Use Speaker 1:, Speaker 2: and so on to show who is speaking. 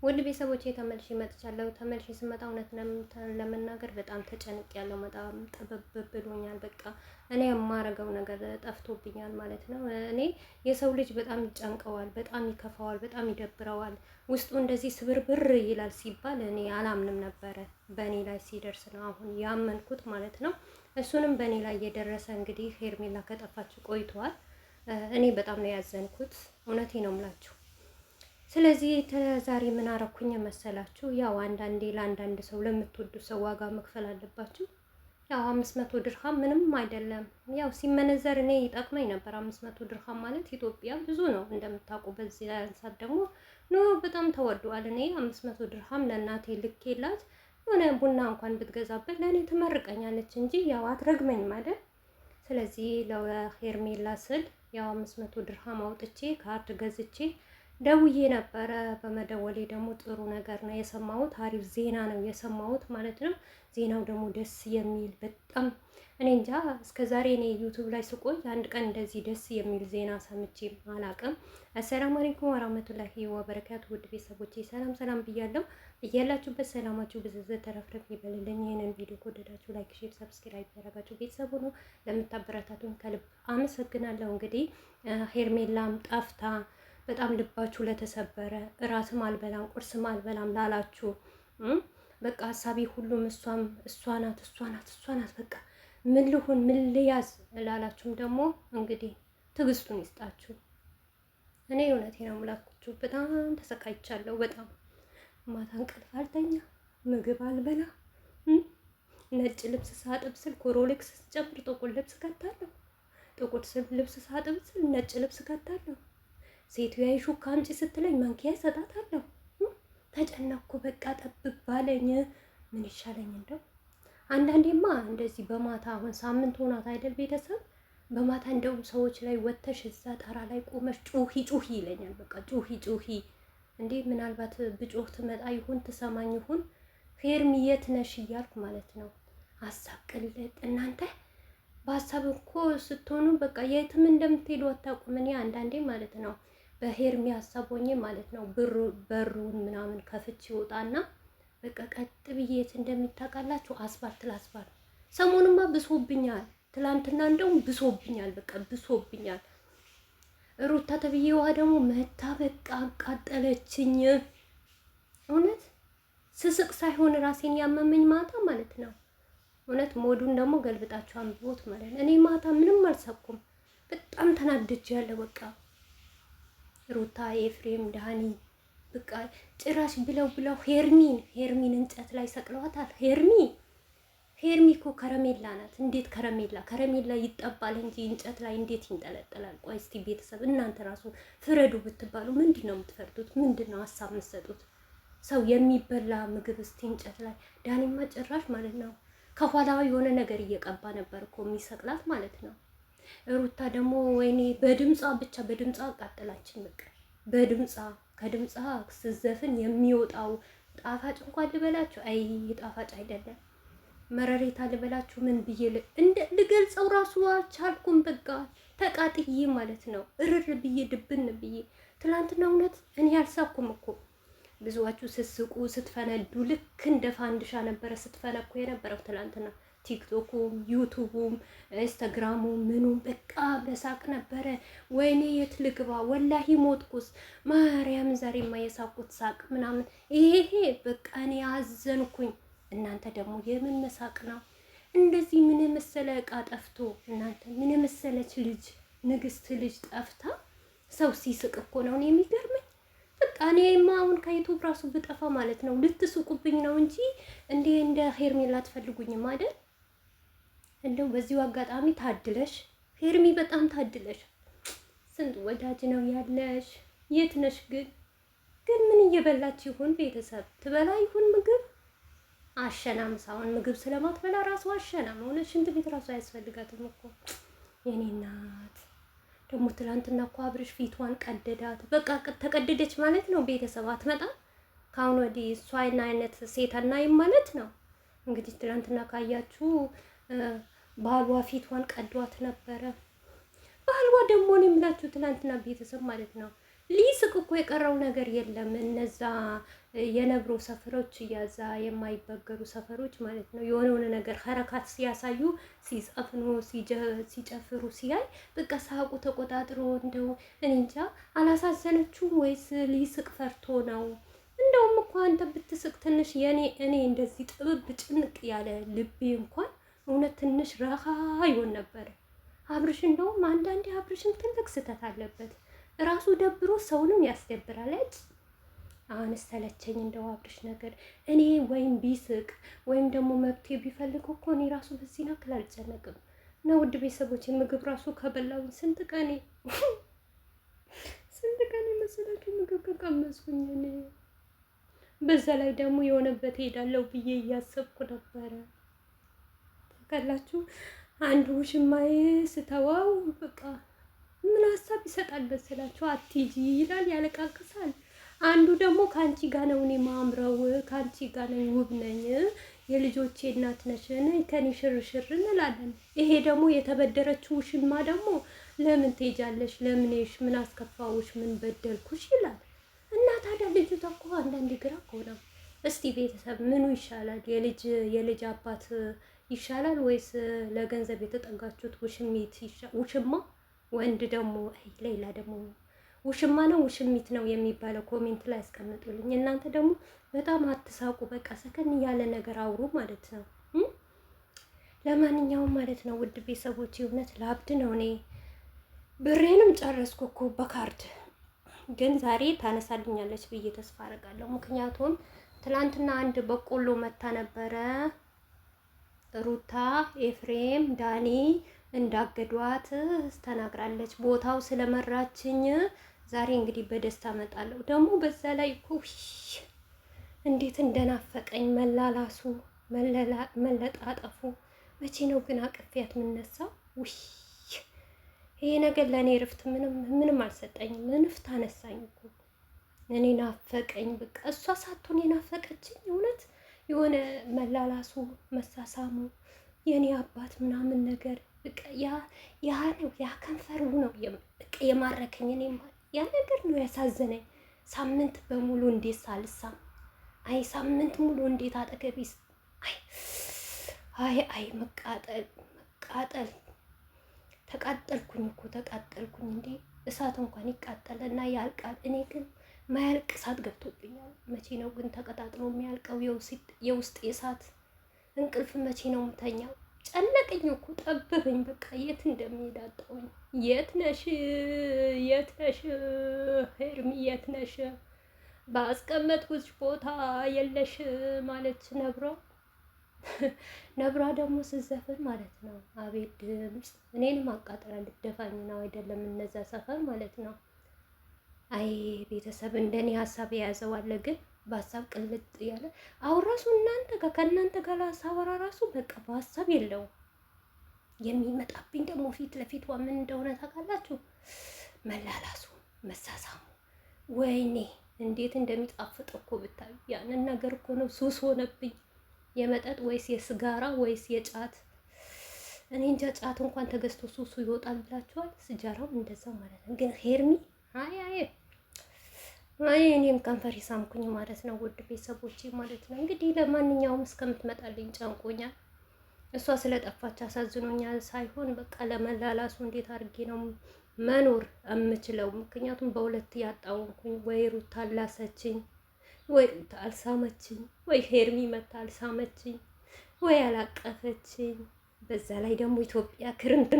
Speaker 1: ውድ ቤተሰቦቼ ተመልሼ መጥቻለሁ። ተመልሼ ስመጣ እውነት ለመናገር በጣም ተጨንቄያለሁ። በጣም ጥብብ ብሎኛል። በቃ እኔ የማረገው ነገር ጠፍቶብኛል ማለት ነው። እኔ የሰው ልጅ በጣም ይጨንቀዋል፣ በጣም ይከፋዋል፣ በጣም ይደብረዋል፣ ውስጡ እንደዚህ ስብርብር ይላል ሲባል እኔ አላምንም ነበረ። በእኔ ላይ ሲደርስ ነው አሁን ያመንኩት ማለት ነው። እሱንም በእኔ ላይ እየደረሰ እንግዲህ ሄርሜላ ከጠፋች ቆይተዋል። እኔ በጣም ነው ያዘንኩት። እውነቴ ነው የምላችሁ። ስለዚህ ዛሬ ምን አረኩኝ መሰላችሁ? ያው አንዳንዴ ለአንዳንድ ሰው ለምትወዱ ሰው ዋጋ መክፈል አለባችሁ። ያው 500 ድርሃም ምንም አይደለም። ያው ሲመነዘር እኔ ይጠቅመኝ ነበር። 500 ድርሃም ማለት ኢትዮጵያ ብዙ ነው እንደምታውቁ። በዚህ አንሳት ደግሞ ኖ በጣም ተወዷል። እኔ 500 ድርሃም ለእናቴ ልኬላት የሆነ ቡና እንኳን ብትገዛበት ለእኔ ትመርቀኛለች እንጂ ያው አትረግመኝ ማለት። ስለዚህ ለሄርሜላ ስል ያው 500 ድርሃም አውጥቼ ካርድ ገዝቼ ደውዬ ነበረ። በመደወሌ ደግሞ ጥሩ ነገር ነው የሰማሁት፣ አሪፍ ዜና ነው የሰማሁት ማለት ነው። ዜናው ደግሞ ደስ የሚል በጣም እኔ እንጃ እስከዛሬ እኔ ዩቱብ ላይ ስቆይ አንድ ቀን እንደዚህ ደስ የሚል ዜና ሰምቼ አላቅም። አሰላሙ አለይኩም ወራህመቱላሂ ወበረካቱ። ውድ ቤተሰቦቼ ሰላም ሰላም ብያለሁ። እያላችሁበት ሰላማችሁ ብዝዝት ተረፍረፍ ይበልልኝ። ይህንን ቪዲዮ ከወደዳችሁ ላይክ፣ ሼር፣ ሰብስክራይብ ያደረጋችሁ ቤተሰቡ ነው ለምታበረታቱን ከልብ አመሰግናለሁ። እንግዲህ ሄርሜላም ጠፍታ በጣም ልባችሁ ለተሰበረ እራትም አልበላም ቁርስም አልበላም ላላችሁ በቃ ሀሳቤ ሁሉም እሷ ናት በቃ ምን ልሁን ምን ልያዝ ላላችሁም ደግሞ እንግዲህ ትዕግስቱን ይስጣችሁ። እኔ እውነቴ ነው የምላችሁ በጣም ተሰቃይቻለሁ። በጣም ማታ እንቅልፍ አልተኛ፣ ምግብ አልበላ፣ ነጭ ልብስ ሳጥብ ስል ኮሮሌክስ ስጨምር ጥቁር ልብስ ከታለሁ፣ ጥቁር ልብስ ሳጥብ ስል ነጭ ልብስ ከታለሁ። ሴትዮዋ ሹካ አምጪ ስትለኝ ማንኪያ እሰጣታለሁ። ተጨነኩ በቃ ጠብቅ ባለኝ ምን ይሻለኝ እንደው አንዳንዴማ እንደዚህ በማታ አሁን ሳምንት ሆናት አይደል ቤተሰብ በማታ እንደውም ሰዎች ላይ ወተሽ እዛ ጣራ ላይ ቆመሽ ጩሂ ይለኛል። በቃ ጩሂ እንዴ ምናልባት ብጮህ ትመጣ ይሁን ትሰማኝ ይሁን ሄርሚ የት ነሽ እያልኩ ማለት ነው። አሳቅልጥ እናንተ በሀሳብ እኮ ስትሆኑ በቃ የትም እንደምትሄዱ አታውቁም። እኔ አንዳንዴ ማለት ነው በሄርሚ ሀሳብ ሆኜ ማለት ነው በሩን ምናምን ከፍቼ ይወጣና በቃ ቀጥ ብዬ የት እንደሚታቃላችሁ አስፋልት ለአስፋልት። ሰሞኑማ ብሶብኛል። ትላንትና እንደውም ብሶብኛል፣ በቃ ብሶብኛል። ሩታ ተብዬዋ ደግሞ መታ በቃ አቃጠለችኝ። እውነት ስስቅ ሳይሆን ራሴን ያመመኝ ማታ ማለት ነው። እውነት ሞዱን ደግሞ ገልብጣችሁ አንብቦት ማለት ነው። እኔ ማታ ምንም አልሰኩም፣ በጣም ተናድጄ ያለ በቃ ሩታ ኤፍሬም ዳኒ በቃ ጭራሽ ብለው ሄርሚን እንጨት ላይ ሰቅለዋታል። ሄርሚ እኮ ከረሜላ ናት። እንዴት ከረሜላ ይጠባል እንጂ እንጨት ላይ እንዴት ይንጠለጠላል? ቆይ እስቲ ቤተሰብ እናንተ ራሱ ፍረዱ ብትባሉ ምንድን ነው የምትፈርዱት? ምንድን ነው ሀሳብ የምትሰጡት? ሰው የሚበላ ምግብ እስቲ እንጨት ላይ ዳኒማ ጭራሽ ማለት ነው ከኋላዋ የሆነ ነገር እየቀባ ነበር እኮ የሚሰቅላት ማለት ነው። ሩታ ደግሞ ወይኔ በድምጿ አቃጠላችን። በቃ ከድምጿ ስዘፍን የሚወጣው ጣፋጭ እንኳን ልበላችሁ፣ አይ ጣፋጭ አይደለም መረሬታ ልበላችሁ። ምን ብዬ ልገልጸው ራሱ አልቻልኩም። በቃ ተቃጥዬ ማለት ነው እርር ብዬ ድብን ብዬ ትላንትና እውነት እኔ አልሳኩም እኮ። ብዙዋችሁ ስትስቁ ስትፈነዱ ልክ እንደ ፋንድሻ ነበረ ስትፈነኩ የነበረው ትላንትና። ቲክቶኩም ዩቱቡም ኢንስታግራሙም ምኑ በቃ በሳቅ ነበረ። ወይኔ የት ልግባ ወላሂ ሞትኩስ ማርያም። ዛሬማ የሳቁት ሳቅ ምናምን ይሄ በቃ እኔ አዘንኩኝ። እናንተ ደግሞ የምን መሳቅ ነው? እንደዚህ ምን የመሰለ እቃ ጠፍቶ እናንተ ምን የመሰለች ልጅ ንግስት ልጅ ጠፍታ ሰው ሲስቅ እኮ ነው እኔ የሚገርመኝ። በቃ እኔማ አሁን ከዩቱብ ራሱ ብጠፋ ማለት ነው ልትስቁብኝ ነው እንጂ እንደ ሄርሜላ አትፈልጉኝም አይደል? እንደው በዚሁ አጋጣሚ ታድለሽ ሄርሚ፣ በጣም ታድለሽ። ስንት ወዳጅ ነው ያለሽ። የት ነሽ ግን ምን እየበላች ይሁን? ቤተሰብ ትበላ ይሁን ምግብ? አሸናም ሳይሆን ምግብ ስለማትበላ ራሱ አሸናም ሆነ። ሽንት ቤት ራሱ አያስፈልጋትም እኮ የኔ እናት። ደግሞ ትላንትና እኮ አብርሽ ፊቷን ቀደዳት። በቃ ተቀደደች ማለት ነው። ቤተሰብ አትመጣም ከአሁን ወዲህ እሷ አይነት ሴት አናይም ማለት ነው። እንግዲህ ትላንትና ካያችሁ ባሏ ፊቷን ቀዷት ነበረ። ባሏ ደግሞ ነው የምላችሁ ትላንትና ቤተሰብ ማለት ነው ሊስቅ እኮ የቀረው ነገር የለም። እነዛ የነብሮ ሰፈሮች እያዛ የማይበገሩ ሰፈሮች ማለት ነው። የሆነ ነገር ሀረካት ሲያሳዩ ሲጸፍኑ ሲጨፍሩ ሲያይ በቃ ሳቁ ተቆጣጥሮ እንደው እኔ እንጃ አላሳዘነችውም ወይስ ሊስቅ ፈርቶ ነው? እንደውም እኮ አንተ ብትስቅ ትንሽ እኔ እንደዚህ ጥብብ ጭንቅ ያለ ልቤ እንኳን እውነት ትንሽ ረሃ ይሆን ነበር። አብርሽ እንደውም አንዳንዴ አብርሽም ትልቅ ስህተት አለበት። ራሱ ደብሮ ሰውንም ያስደብራል። አሁንስ ሰለቸኝ እንደው አብርሽ ነገር። እኔ ወይም ቢስቅ ወይም ደግሞ መብቴ ቢፈልግ እኮ እኔ ራሱ በዚህ ናክል አልጨነቅም። እና ውድ ቤተሰቦች ምግብ ራሱ ከበላሁኝ ስንት ቀኔ መሰላችሁ ምግብ ከቀመስኩኝ እኔ። በዛ ላይ ደግሞ የሆነበት ሄዳለሁ ብዬ እያሰብኩ ነበረ። ታውቃላችሁ አንድ ውሽማዬ ስተዋው በቃ ምን ሀሳብ ይሰጣል መሰላችሁ? አትሂጂ ይላል፣ ያለቃቅሳል። አንዱ ደግሞ ከአንቺ ጋር ነው እኔ ማምረው፣ ከአንቺ ጋር ነኝ፣ ውብ ነኝ፣ የልጆቼ እናት ነሽ፣ ከኔ ሽርሽር እንላለን። ይሄ ደግሞ የተበደረችው ውሽማ ደግሞ ለምን ትሄጃለሽ? ለምንሽ? ምን አስከፋውሽ? ምን በደልኩሽ? ይላል። እና ታዲያ ልጅቷ እኮ አንዳንድ ግራ እኮ ነው። እስቲ ቤተሰብ ምኑ ይሻላል? የልጅ አባት ይሻላል ወይስ ለገንዘብ የተጠጋችሁት ውሽሚት? ውሽማ ወንድ ደግሞ ሌላ ደግሞ ውሽማ ነው ውሽሚት ነው የሚባለው? ኮሜንት ላይ ያስቀምጡልኝ። እናንተ ደግሞ በጣም አትሳቁ። በቃ ሰከን ያለ ነገር አውሩ ማለት ነው። ለማንኛውም ማለት ነው ውድ ቤተሰቦች እውነት ላብድ ነው። እኔ ብሬንም ጨረስኩ እኮ በካርድ ግን ዛሬ ታነሳልኛለች ብዬ ተስፋ አደርጋለሁ። ምክንያቱም ትላንትና አንድ በቆሎ መታ ነበረ ሩታ፣ ኤፍሬም፣ ዳኒ እንዳገዷት ተናግራለች። ቦታው ስለመራችኝ ዛሬ እንግዲህ በደስታ እመጣለሁ። ደግሞ በዛ ላይ እኮ እንዴት እንደናፈቀኝ መላላሱ፣ መለጣጠፉ። መቼ ነው ግን አቅፊያት የምነሳው? ውይ ይሄ ነገር ለእኔ ርፍት ምንም አልሰጠኝም። ንፍት አነሳኝ እኮ እኔ ናፈቀኝ። በቃ እሷ ሳትሆን የናፈቀችኝ እውነት የሆነ መላላሱ፣ መሳሳሙ፣ የኔ አባት ምናምን ነገር በቃ ያ ነው ያ ከንፈሩ ነው በቃ የማረከኝ። እኔ ያ ነገር ነው ያሳዘነኝ። ሳምንት በሙሉ እንዴት ሳልሳም፣ አይ ሳምንት ሙሉ እንዴት አጠገቢስ፣ አይ መቃጠል ተቃጠልኩኝ እኮ ተቃጠልኩኝ። እንዴ እሳት እንኳን ይቃጠልና ያልቃል። እኔ ግን ማያልቅ እሳት ገብቶብኛል። መቼ ነው ግን ተቀጣጥሎ የሚያልቀው? የውስጥ እሳት እንቅልፍ መቼ ነው የምተኛው? ጨነቀኝ እኮ ጠበበኝ። በቃ የት እንደሚሄድ አጣሁኝ። የት ነሽ ሄርሚ የት ነሽ? ባስቀመጥኩሽ ቦታ የለሽ ማለች ነብሯ ደግሞ ስዘፍን ማለት ነው። አቤት ድምፅ! እኔንም አቃጥላ ልደፋኝ ነው አይደለም? እነዛ ሰፈር ማለት ነው። አይ ቤተሰብ እንደኔ ሀሳብ የያዘው አለ፣ ግን በሀሳብ ቅልጥ ያለ አሁን ራሱ ከእናንተ ጋር ሳወራ ራሱ በቃ በሀሳብ የለውም። የሚመጣብኝ ደግሞ ፊት ለፊቷ ምን እንደሆነ ታውቃላችሁ? መላላሱ፣ መሳሳሙ። ወይኔ እንዴት እንደሚጣፍጥ እኮ ብታዩ። ያንን ነገር እኮ ነው ሱስ ሆነብኝ። የመጠጥ ወይስ የስጋራ ወይስ የጫት? እኔ እንጃ። ጫት እንኳን ተገዝቶ ሱሱ ይወጣል ብላችኋል። ስጃራው እንደዛ ማለት ነው። ግን ሄርሚ አይ እኔም ከንፈር ሳምኩኝ ማለት ነው። ውድ ቤተሰቦቼ ማለት ነው እንግዲህ ለማንኛውም እስከምትመጣልኝ ጨንቆኛል። እሷ ስለጠፋች አሳዝኖኛል ሳይሆን በቃ ለመላላሱ እንዴት አድርጌ ነው መኖር የምችለው? ምክንያቱም በሁለት ያጣወንኩኝ። ወይ ሩታ አላሰችኝ፣ ወይ ሩታ አልሳመችኝ፣ ወይ ሄርሚ መታ አልሳመችኝ፣ ወይ አላቀፈችኝ። በዛ ላይ ደግሞ ኢትዮጵያ ክርምት